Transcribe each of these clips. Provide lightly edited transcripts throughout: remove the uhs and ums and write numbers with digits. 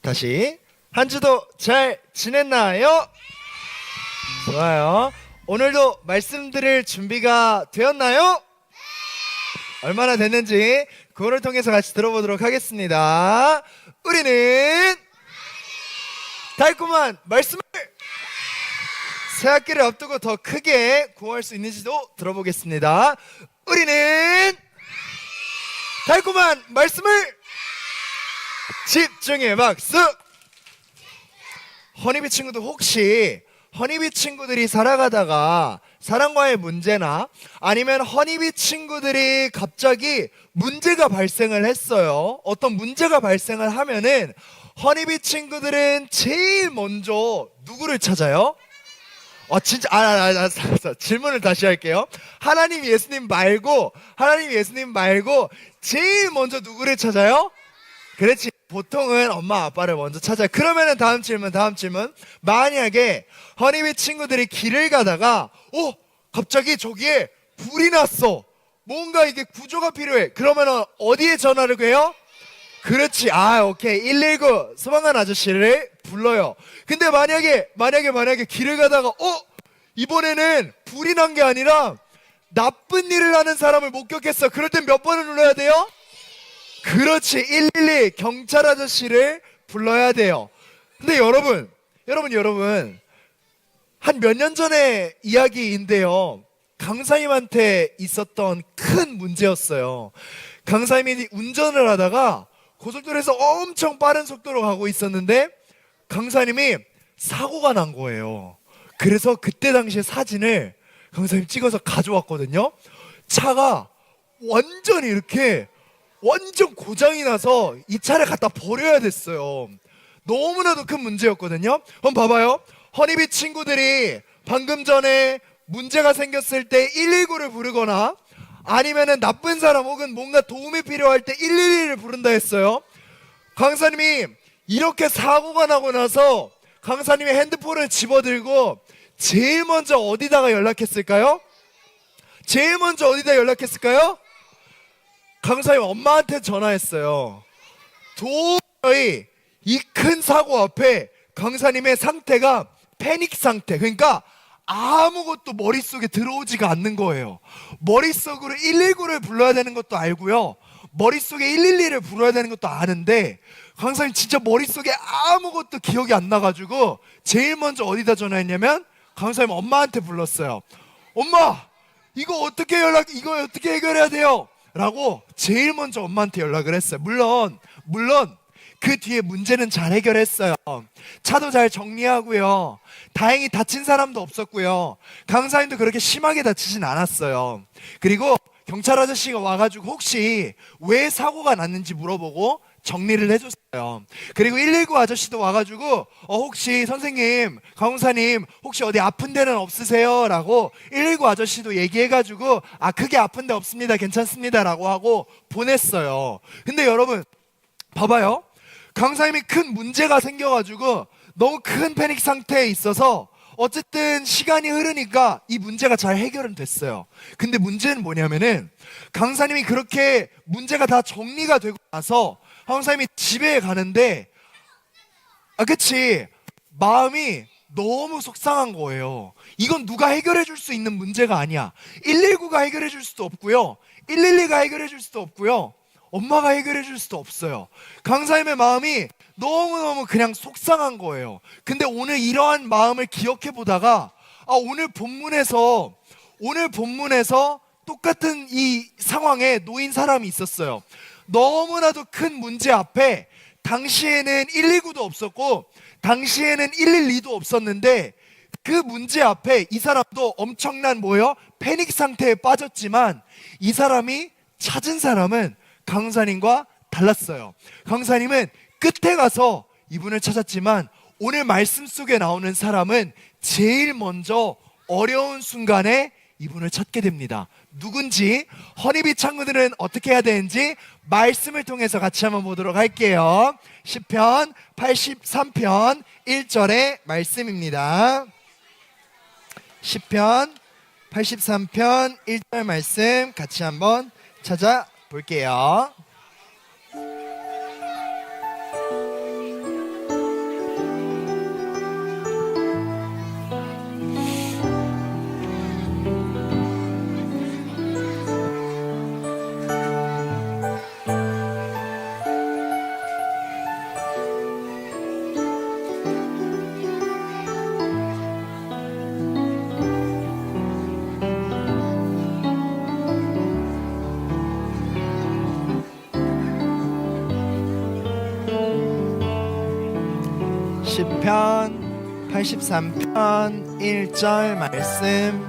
다시 한 주도 잘 지냈나요? 좋아요. 오늘도 말씀드릴 준비가 되었나요? 얼마나 됐는지 그거를 통해서 같이 들어보도록 하겠습니다. 우리는 달콤한 말씀을 새학기를 앞두고 더 크게 구호할 수 있는지도 들어보겠습니다. 우리는 달콤한 말씀을 집중의 박수! 허니비 친구들, 혹시 허니비 친구들이 살아가다가 사랑과의 문제나 아니면 허니비 친구들이 갑자기 문제가 발생을 했어요. 어떤 문제가 발생을 하면은 허니비 친구들은 제일 먼저 누구를 찾아요? 진짜 질문을 다시 할게요. 하나님 예수님 말고 제일 먼저 누구를 찾아요? 그렇지, 보통은 엄마 아빠를 먼저 찾아요. 그러면은 다음 질문. 만약에 허니비 친구들이 길을 가다가 갑자기 저기에 불이 났어, 뭔가 이게 구조가 필요해. 그러면은 어디에 전화를 해요? 그렇지, 오케이, 119 소방관 아저씨를 불러요. 근데 만약에 길을 가다가 이번에는 불이 난 게 아니라 나쁜 일을 하는 사람을 목격했어. 그럴 땐 몇 번을 눌러야 돼요? 그렇지, 112 경찰 아저씨를 불러야 돼요. 근데 여러분 한 몇 년 전의 이야기인데요, 강사님한테 있었던 큰 문제였어요. 강사님이 운전을 하다가 고속도로에서 엄청 빠른 속도로 가고 있었는데 강사님이 사고가 난 거예요. 그래서 그때 당시에 사진을 강사님 찍어서 가져왔거든요. 차가 완전 고장이 나서 이 차를 갖다 버려야 됐어요. 너무나도 큰 문제였거든요. 한번 봐봐요. 허니비 친구들이 방금 전에 문제가 생겼을 때 119를 부르거나 아니면은 나쁜 사람 혹은 뭔가 도움이 필요할 때 112를 부른다 했어요. 강사님이 이렇게 사고가 나고 나서 강사님이 핸드폰을 집어들고 제일 먼저 어디다가 연락했을까요? 강사님 엄마한테 전화했어요. 도저히 이 큰 사고 앞에 강사님의 상태가 패닉 상태, 그러니까 아무것도 머릿속에 들어오지가 않는 거예요. 머릿속으로 119를 불러야 되는 것도 알고요, 머릿속에 112를 불러야 되는 것도 아는데 강사님 진짜 머릿속에 아무것도 기억이 안 나가지고 제일 먼저 어디다 전화했냐면 강사님 엄마한테 불렀어요. 엄마, 이거 어떻게 해결해야 돼요? 라고 제일 먼저 엄마한테 연락을 했어요. 물론 그 뒤에 문제는 잘 해결했어요. 차도 잘 정리하고요, 다행히 다친 사람도 없었고요, 강사님도 그렇게 심하게 다치진 않았어요. 그리고 경찰 아저씨가 와가지고 혹시 왜 사고가 났는지 물어보고 정리를 해줬어요. 그리고 119 아저씨도 와가지고 혹시 선생님, 강사님 혹시 어디 아픈 데는 없으세요? 라고 119 아저씨도 얘기해가지고 크게 아픈 데 없습니다, 괜찮습니다 라고 하고 보냈어요. 근데 여러분 봐봐요. 강사님이 큰 문제가 생겨가지고 너무 큰 패닉 상태에 있어서 어쨌든 시간이 흐르니까 이 문제가 잘 해결은 됐어요. 근데 문제는 뭐냐면은 강사님이 그렇게 문제가 다 정리가 되고 나서 강사님이 집에 가는데 그치, 마음이 너무 속상한 거예요. 이건 누가 해결해 줄 수 있는 문제가 아니야. 119가 해결해 줄 수도 없고요, 112가 해결해 줄 수도 없고요, 엄마가 해결해 줄 수도 없어요. 강사님의 마음이 너무너무 그냥 속상한 거예요. 근데 오늘 이러한 마음을 기억해 보다가 오늘 본문에서 똑같은 이 상황에 놓인 사람이 있었어요. 너무나도 큰 문제 앞에 당시에는 119도 없었고 당시에는 112도 없었는데 그 문제 앞에 이 사람도 엄청난 패닉 상태에 빠졌지만 이 사람이 찾은 사람은 강사님과 달랐어요. 강사님은 끝에 가서 이분을 찾았지만 오늘 말씀 속에 나오는 사람은 제일 먼저 어려운 순간에 이분을 찾게 됩니다. 누군지, 허니비 친구들은 어떻게 해야 되는지 말씀을 통해서 같이 한번 보도록 할게요. 시편 83편 1절의 말씀입니다. 시편 83편 1절 말씀 같이 한번 찾아볼게요. 시편 83편 1절 말씀.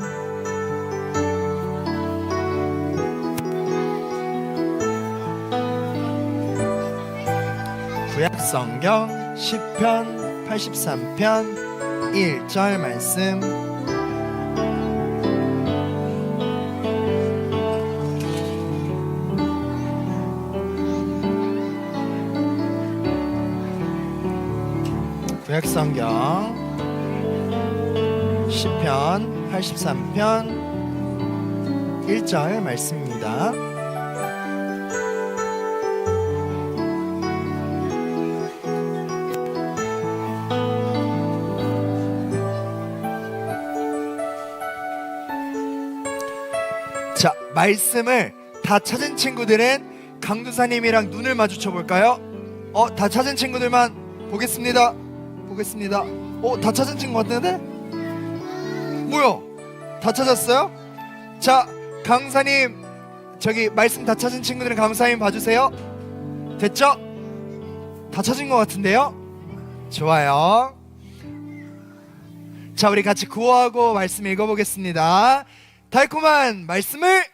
구약성경 시편 83편 1절 말씀. 구약성경 시편 83편 1절 말씀입니다. 자, 말씀을 다 찾은 친구들은 강두사님이랑 눈을 마주쳐 볼까요? 다 찾은 친구들만 보겠습니다. 다 찾은 친구 같은데? 뭐야? 다 찾았어요? 자, 강사님, 저기 말씀 다 찾은 친구들은 강사님 봐주세요. 됐죠? 다 찾은 것 같은데요? 좋아요. 자, 우리 같이 구호하고 말씀 읽어보겠습니다. 달콤한 말씀을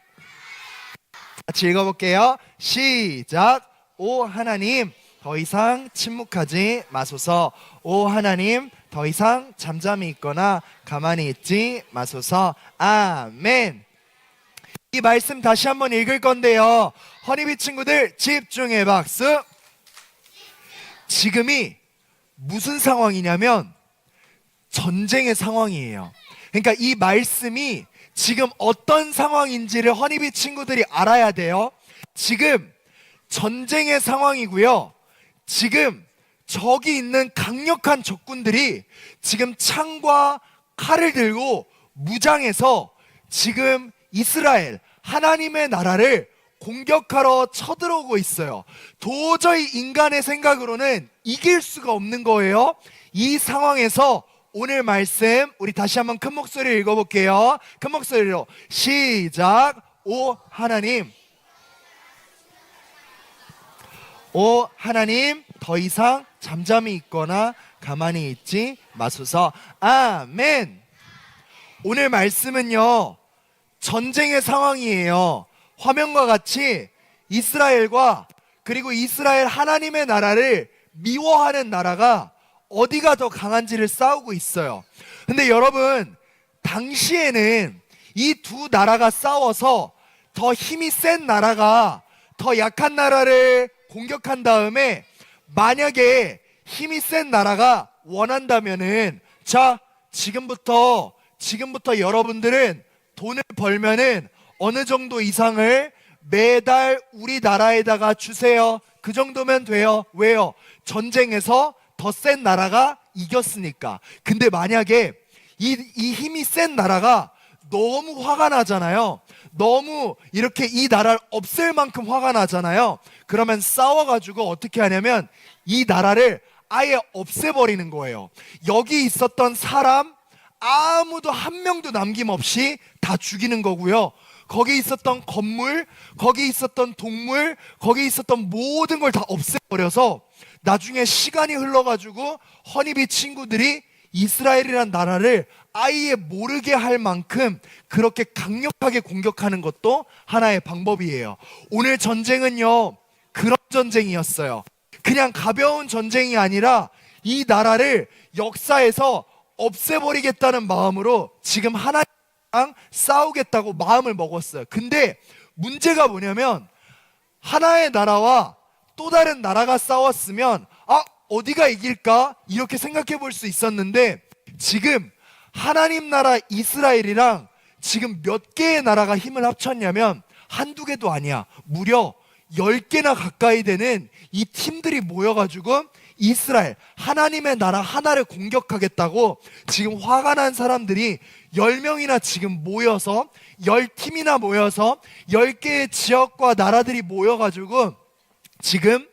같이 읽어볼게요. 시작. 오 하나님, 더 이상 침묵하지 마소서. 오 하나님, 더 이상 잠잠히 있거나 가만히 있지 마소서. 아멘. 이 말씀 다시 한번 읽을 건데요, 허니비 친구들 집중해 박수. 지금이 무슨 상황이냐면 전쟁의 상황이에요. 그러니까 이 말씀이 지금 어떤 상황인지를 허니비 친구들이 알아야 돼요. 지금 전쟁의 상황이고요. 지금 저기 있는 강력한 적군들이 지금 창과 칼을 들고 무장해서 지금 이스라엘 하나님의 나라를 공격하러 쳐들어오고 있어요. 도저히 인간의 생각으로는 이길 수가 없는 거예요. 이 상황에서 오늘 말씀 우리 다시 한번 큰 목소리로 읽어볼게요. 큰 목소리로 시작. 오 하나님, 오 하나님, 더 이상 잠잠히 있거나 가만히 있지 마소서. 아멘. 오늘 말씀은요, 전쟁의 상황이에요. 화면과 같이 이스라엘과 그리고 이스라엘 하나님의 나라를 미워하는 나라가 어디가 더 강한지를 싸우고 있어요. 근데 여러분, 당시에는 이 두 나라가 싸워서 더 힘이 센 나라가 더 약한 나라를 공격한 다음에, 만약에 힘이 센 나라가 원한다면은, 자, 지금부터 여러분들은 돈을 벌면은 어느 정도 이상을 매달 우리 나라에다가 주세요. 그 정도면 돼요. 왜요? 전쟁에서 더 센 나라가 이겼으니까. 근데 만약에 이 힘이 센 나라가 너무 화가 나잖아요. 너무 이렇게 이 나라를 없앨 만큼 화가 나잖아요. 그러면 싸워가지고 어떻게 하냐면 이 나라를 아예 없애버리는 거예요. 여기 있었던 사람 아무도 한 명도 남김없이 다 죽이는 거고요. 거기 있었던 건물, 거기 있었던 동물, 거기 있었던 모든 걸 다 없애버려서 나중에 시간이 흘러가지고 허니비 친구들이 이스라엘이란 나라를 아예 모르게 할 만큼 그렇게 강력하게 공격하는 것도 하나의 방법이에요. 오늘 전쟁은요, 그런 전쟁이었어요. 그냥 가벼운 전쟁이 아니라 이 나라를 역사에서 없애버리겠다는 마음으로 지금 하나님랑 싸우겠다고 마음을 먹었어요. 근데 문제가 뭐냐면, 하나의 나라와 또 다른 나라가 싸웠으면 어디가 이길까? 이렇게 생각해 볼 수 있었는데, 지금 하나님 나라 이스라엘이랑 지금 몇 개의 나라가 힘을 합쳤냐면 한두 개도 아니야. 무려 10개나 가까이 되는 이 팀들이 모여가지고 이스라엘 하나님의 나라 하나를 공격하겠다고 지금 화가 난 사람들이 10명이나 지금 모여서, 10팀이나 모여서 10개의 지역과 나라들이 모여가지고 지금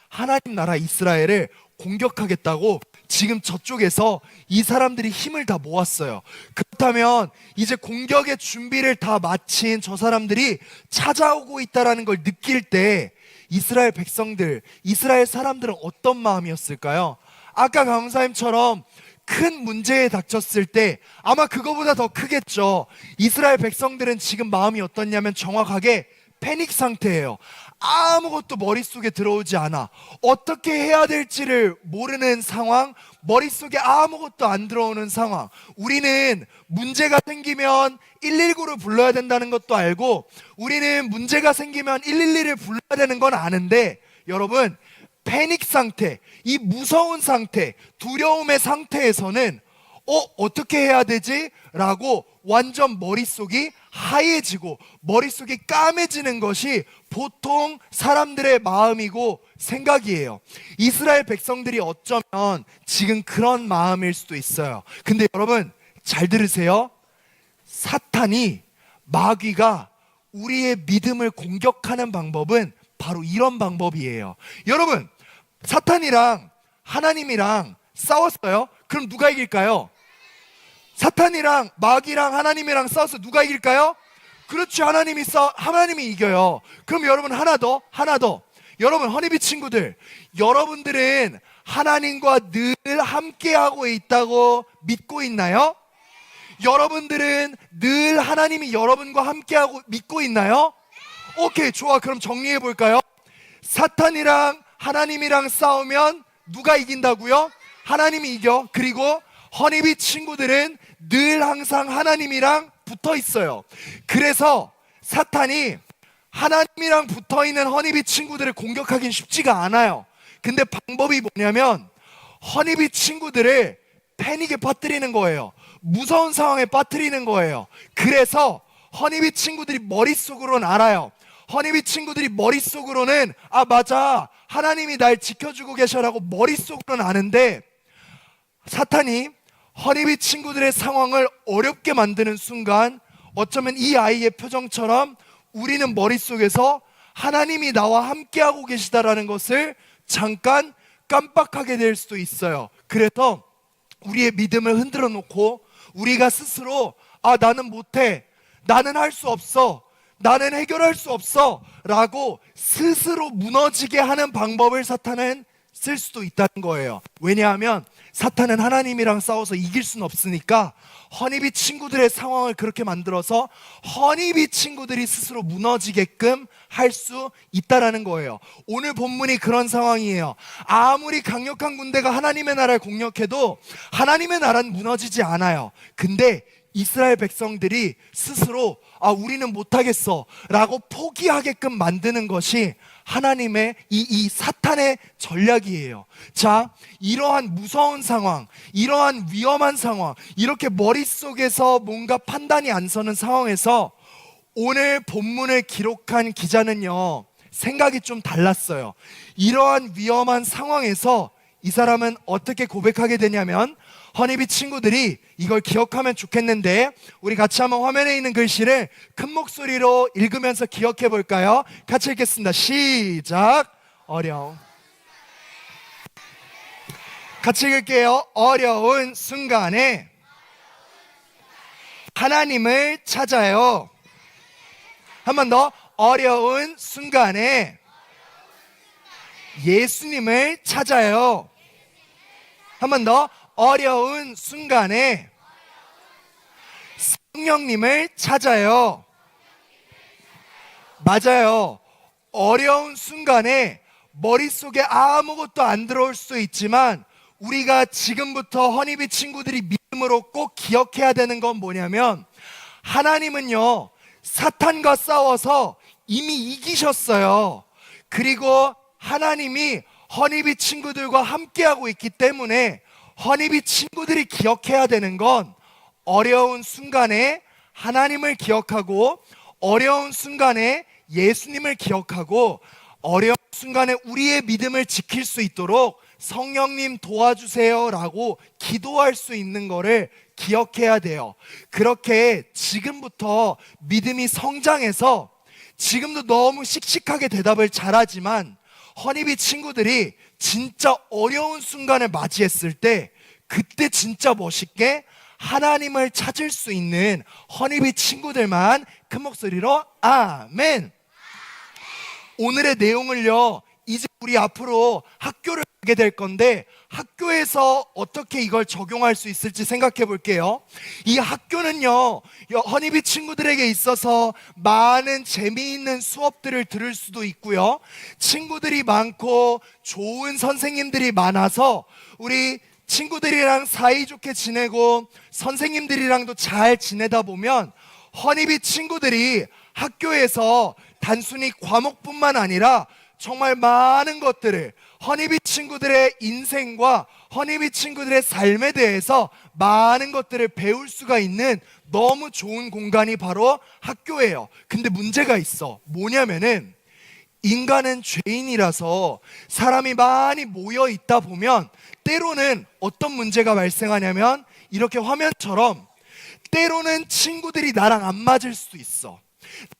하나님 나라 이스라엘을 공격하겠다고 지금 저쪽에서 이 사람들이 힘을 다 모았어요. 그렇다면 이제 공격의 준비를 다 마친 저 사람들이 찾아오고 있다는 걸 느낄 때 이스라엘 백성들, 이스라엘 사람들은 어떤 마음이었을까요? 아까 강사님처럼 큰 문제에 닥쳤을 때 아마 그거보다 더 크겠죠. 이스라엘 백성들은 지금 마음이 어떻냐면 정확하게 패닉 상태예요. 아무것도 머릿속에 들어오지 않아. 어떻게 해야 될지를 모르는 상황, 머릿속에 아무것도 안 들어오는 상황. 우리는 문제가 생기면 119를 불러야 된다는 것도 알고, 우리는 문제가 생기면 112를 불러야 되는 건 아는데, 여러분, 패닉 상태, 이 무서운 상태, 두려움의 상태에서는 어떻게 해야 되지? 라고 완전 머릿속이 하얘지고 머릿속이 까매지는 것이 보통 사람들의 마음이고 생각이에요. 이스라엘 백성들이 어쩌면 지금 그런 마음일 수도 있어요. 근데 여러분 잘 들으세요. 사탄이, 마귀가 우리의 믿음을 공격하는 방법은 바로 이런 방법이에요. 여러분, 사탄이랑 하나님이랑 싸웠어요? 그럼 누가 이길까요? 사탄이랑 마귀랑 하나님이랑 싸워서 누가 이길까요? 그렇죠. 하나님이 이겨요. 그럼 여러분 하나 더. 여러분 허니비 친구들, 여러분들은 하나님과 늘 함께하고 있다고 믿고 있나요? 여러분들은 늘 하나님이 여러분과 함께하고 믿고 있나요? 오케이, 좋아. 그럼 정리해 볼까요? 사탄이랑 하나님이랑 싸우면 누가 이긴다고요? 하나님이 이겨. 그리고 허니비 친구들은 늘 항상 하나님이랑 붙어 있어요. 그래서 사탄이 하나님이랑 붙어 있는 허니비 친구들을 공격하긴 쉽지가 않아요. 근데 방법이 뭐냐면 허니비 친구들을 패닉에 빠뜨리는 거예요. 무서운 상황에 빠뜨리는 거예요. 그래서 허니비 친구들이 머릿속으로는 알아요. 허니비 친구들이 머릿속으로는 맞아, 하나님이 날 지켜주고 계셔라고 머릿속으로는 아는데, 사탄이 허니비 친구들의 상황을 어렵게 만드는 순간 어쩌면 이 아이의 표정처럼 우리는 머릿속에서 하나님이 나와 함께하고 계시다라는 것을 잠깐 깜빡하게 될 수도 있어요. 그래서 우리의 믿음을 흔들어 놓고 우리가 스스로 나는 못해, 나는 할 수 없어, 나는 해결할 수 없어 라고 스스로 무너지게 하는 방법을 사탄은 쓸 수도 있다는 거예요. 왜냐하면 사탄은 하나님이랑 싸워서 이길 수는 없으니까 허니비 친구들의 상황을 그렇게 만들어서 허니비 친구들이 스스로 무너지게끔 할 수 있다라는 거예요. 오늘 본문이 그런 상황이에요. 아무리 강력한 군대가 하나님의 나라를 공격해도 하나님의 나라는 무너지지 않아요. 근데 이스라엘 백성들이 스스로 우리는 못하겠어 라고 포기하게끔 만드는 것이 하나님의 이 사탄의 전략이에요. 자, 이러한 무서운 상황, 이러한 위험한 상황, 이렇게 머릿속에서 뭔가 판단이 안 서는 상황에서 오늘 본문을 기록한 기자는요, 생각이 좀 달랐어요. 이러한 위험한 상황에서 이 사람은 어떻게 고백하게 되냐면, 허니비 친구들이 이걸 기억하면 좋겠는데 우리 같이 한번 화면에 있는 글씨를 큰 목소리로 읽으면서 기억해 볼까요? 같이 읽겠습니다. 시작. 같이 읽을게요. 어려운 순간에 하나님을 찾아요. 한 번 더. 어려운 순간에 예수님을 찾아요. 한 번 더. 어려운 순간에 성령님을 찾아요. 맞아요. 어려운 순간에 머릿속에 아무것도 안 들어올 수도 있지만 우리가 지금부터 허니비 친구들이 믿음으로 꼭 기억해야 되는 건 뭐냐면, 하나님은요 사탄과 싸워서 이미 이기셨어요. 그리고 하나님이 허니비 친구들과 함께하고 있기 때문에 허니비 친구들이 기억해야 되는 건 어려운 순간에 하나님을 기억하고, 어려운 순간에 예수님을 기억하고, 어려운 순간에 우리의 믿음을 지킬 수 있도록 성령님 도와주세요 라고 기도할 수 있는 거를 기억해야 돼요. 그렇게 지금부터 믿음이 성장해서, 지금도 너무 씩씩하게 대답을 잘하지만 허니비 친구들이 진짜 어려운 순간을 맞이했을 때 그때 진짜 멋있게 하나님을 찾을 수 있는 허니비 친구들만 큰 목소리로 아멘. 오늘의 내용을요, 이제 우리 우리 앞으로 학교를 가게 될 건데 학교에서 어떻게 이걸 적용할 수 있을지 생각해 볼게요. 이 학교는요, 허니비 친구들에게 있어서 많은 재미있는 수업들을 들을 수도 있고요, 친구들이 많고 좋은 선생님들이 많아서 우리 친구들이랑 사이좋게 지내고 선생님들이랑도 잘 지내다 보면 허니비 친구들이 학교에서 단순히 과목뿐만 아니라 정말 많은 것들을, 허니비 친구들의 인생과 허니비 친구들의 삶에 대해서 많은 것들을 배울 수가 있는 너무 좋은 공간이 바로 학교예요. 근데 문제가 있어. 뭐냐면은 인간은 죄인이라서 사람이 많이 모여 있다 보면 때로는 어떤 문제가 발생하냐면 이렇게 화면처럼 때로는 친구들이 나랑 안 맞을 수도 있어.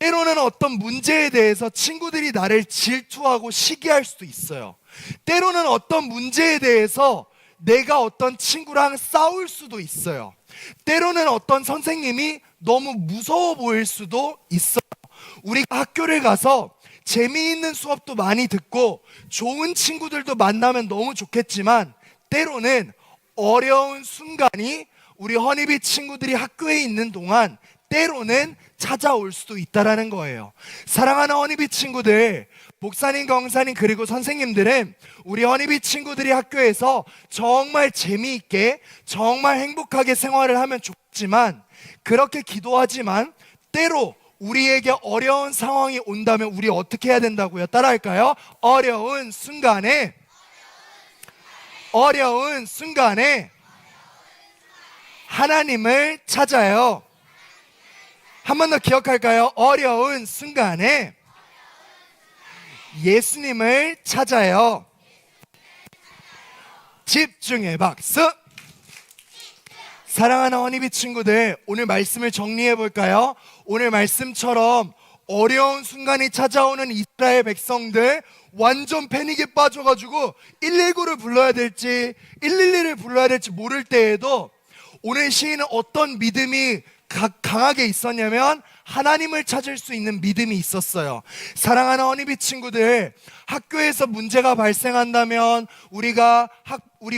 때로는 어떤 문제에 대해서 친구들이 나를 질투하고 시기할 수도 있어요. 때로는 어떤 문제에 대해서 내가 어떤 친구랑 싸울 수도 있어요. 때로는 어떤 선생님이 너무 무서워 보일 수도 있어요. 우리가 학교를 가서 재미있는 수업도 많이 듣고 좋은 친구들도 만나면 너무 좋겠지만 때로는 어려운 순간이 우리 허니비 친구들이 학교에 있는 동안 때로는 찾아올 수도 있다라는 거예요. 사랑하는 허니비 친구들, 목사님, 강사님 그리고 선생님들은 우리 허니비 친구들이 학교에서 정말 재미있게 정말 행복하게 생활을 하면 좋지만, 그렇게 기도하지만 때로 우리에게 어려운 상황이 온다면 우리 어떻게 해야 된다고요? 따라할까요? 어려운 순간에 하나님을 찾아요. 한 번 더 기억할까요? 어려운 순간에 예수님을 찾아요. 집중의 박수. 사랑하는 허니비 친구들, 오늘 말씀을 정리해 볼까요? 오늘 말씀처럼 어려운 순간이 찾아오는 이스라엘 백성들, 완전 패닉에 빠져가지고 119를 불러야 될지 112를 불러야 될지 모를 때에도 오늘 시인은 어떤 믿음이 강하게 있었냐면 하나님을 찾을 수 있는 믿음이 있었어요. 사랑하는 허니비 친구들, 학교에서 문제가 발생한다면 우리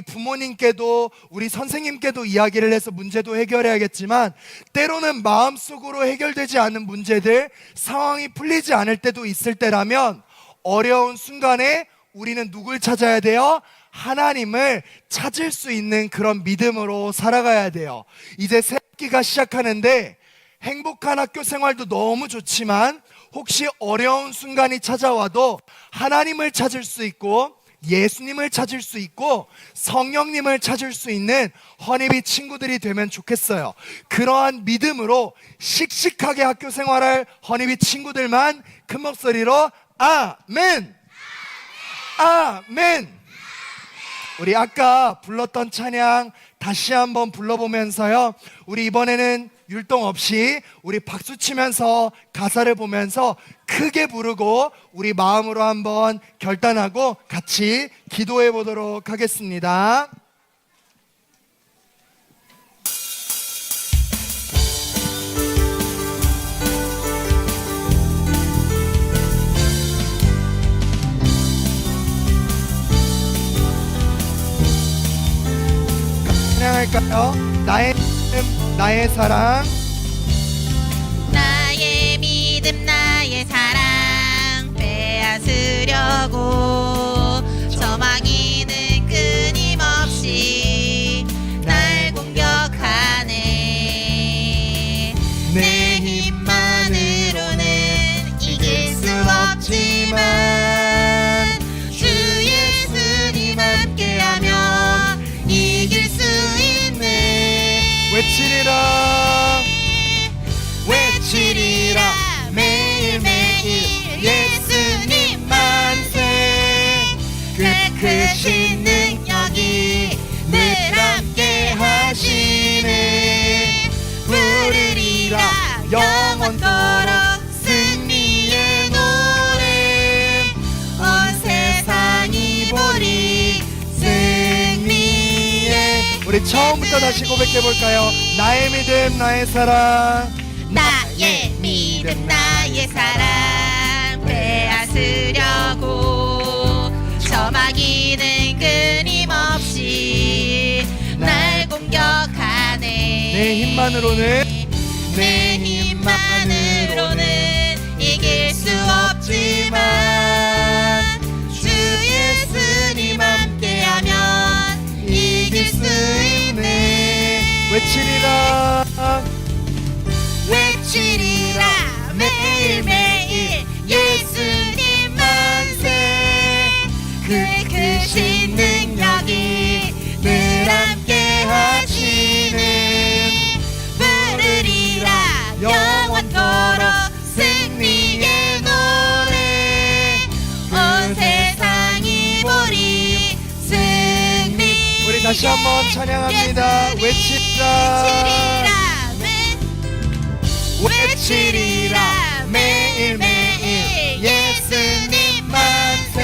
부모님께도 우리 선생님께도 이야기를 해서 문제도 해결해야겠지만 때로는 마음속으로 해결되지 않은 문제들, 상황이 풀리지 않을 때도 있을 때라면 어려운 순간에 우리는 누굴 찾아야 돼요? 하나님을 찾을 수 있는 그런 믿음으로 살아가야 돼요. 이제 새 학기가 시작하는데 행복한 학교 생활도 너무 좋지만 혹시 어려운 순간이 찾아와도 하나님을 찾을 수 있고 예수님을 찾을 수 있고 성령님을 찾을 수 있는 허니비 친구들이 되면 좋겠어요. 그러한 믿음으로 씩씩하게 학교 생활할 허니비 친구들만 큰 목소리로 아멘! 아멘! 우리 아까 불렀던 찬양 다시 한번 불러보면서요, 우리 이번에는 율동 없이 우리 박수 치면서 가사를 보면서 크게 부르고 우리 마음으로 한번 결단하고 같이 기도해 보도록 하겠습니다. 찬양할까요? 나의 믿음, 나의 사랑. 나의 믿음 나의 사랑 빼앗으려고 저마귀는 끊임없이 날 공격하네. 내 힘만으로는 이길 수 없지만 주 예수님 함께하면 이길 수 있네. 외치리라 매일매일 예수님 만세. 그 크신 능력이 늘 함께 하시네. 부르리라 영원토록 승리의 노래. 온 세상이 보리 승리의. 우리 처음부터 다시 고백해볼까요? 나의 믿음 나의 사랑. 나의 믿음 나의 사랑 빼앗으려고 힘만으로는 내 힘만으로는 이길 수 없지만 주 예수님 함께하면 이길 수 있네. 외치리라 외치리라 매일매일 예수님 만세. 그 크신 능력이 늘 함께 하시는 부르리라 영원토록 승리의 노래. 온 세상이 보리 승리. 우리 다시 한번 찬양합니다. 외치리라 외치리라 매일매일 예수님 만세.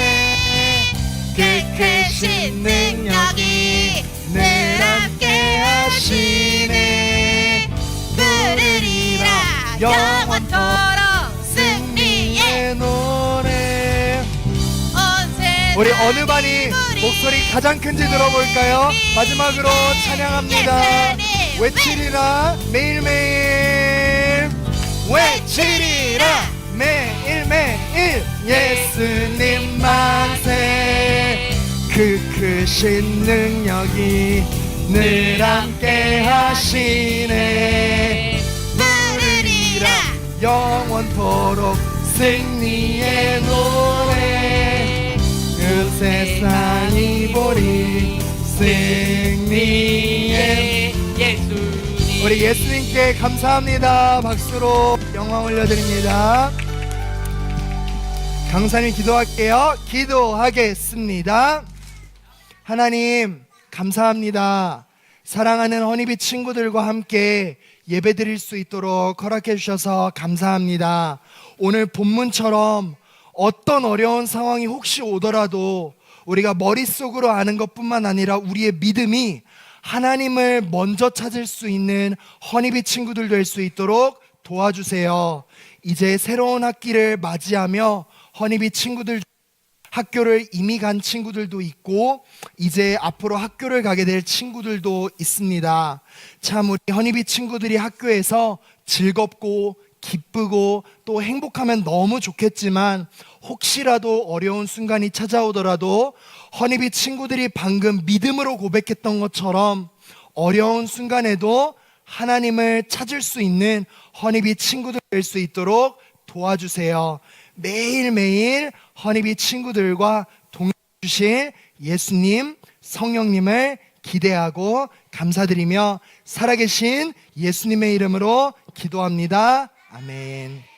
그 크신 능력이 늘 함께 하시네. 부르리라 영원토록 승리의 노래. 온 세상. 우리 어느 반이 목소리 가장 큰지 들어볼까요? 마지막으로 찬양합니다. 외치리라 매일매일 외치리라 매일매일 예수님 만세. 그 크신 능력이 늘 함께 하시네. 부르리라 영원토록 승리의 노래. 그 세상이 보리 승리의 예수님. 우리 예수님께 감사합니다. 박수로 영광 올려드립니다. 강사님 기도할게요. 기도하겠습니다. 하나님 감사합니다. 사랑하는 허니비 친구들과 함께 예배드릴 수 있도록 허락해 주셔서 감사합니다. 오늘 본문처럼 어떤 어려운 상황이 혹시 오더라도 우리가 머릿속으로 아는 것뿐만 아니라 우리의 믿음이 하나님을 먼저 찾을 수 있는 허니비 친구들 될 수 있도록 도와주세요. 이제 새로운 학기를 맞이하며 허니비 친구들 학교를 이미 간 친구들도 있고 이제 앞으로 학교를 가게 될 친구들도 있습니다. 참 우리 허니비 친구들이 학교에서 즐겁고 기쁘고 또 행복하면 너무 좋겠지만 혹시라도 어려운 순간이 찾아오더라도 허니비 친구들이 방금 믿음으로 고백했던 것처럼 어려운 순간에도 하나님을 찾을 수 있는 허니비 친구들 될 수 있도록 도와주세요. 매일매일 허니비 친구들과 동행해 주실 예수님, 성령님을 기대하고 감사드리며 살아계신 예수님의 이름으로 기도합니다. 아멘.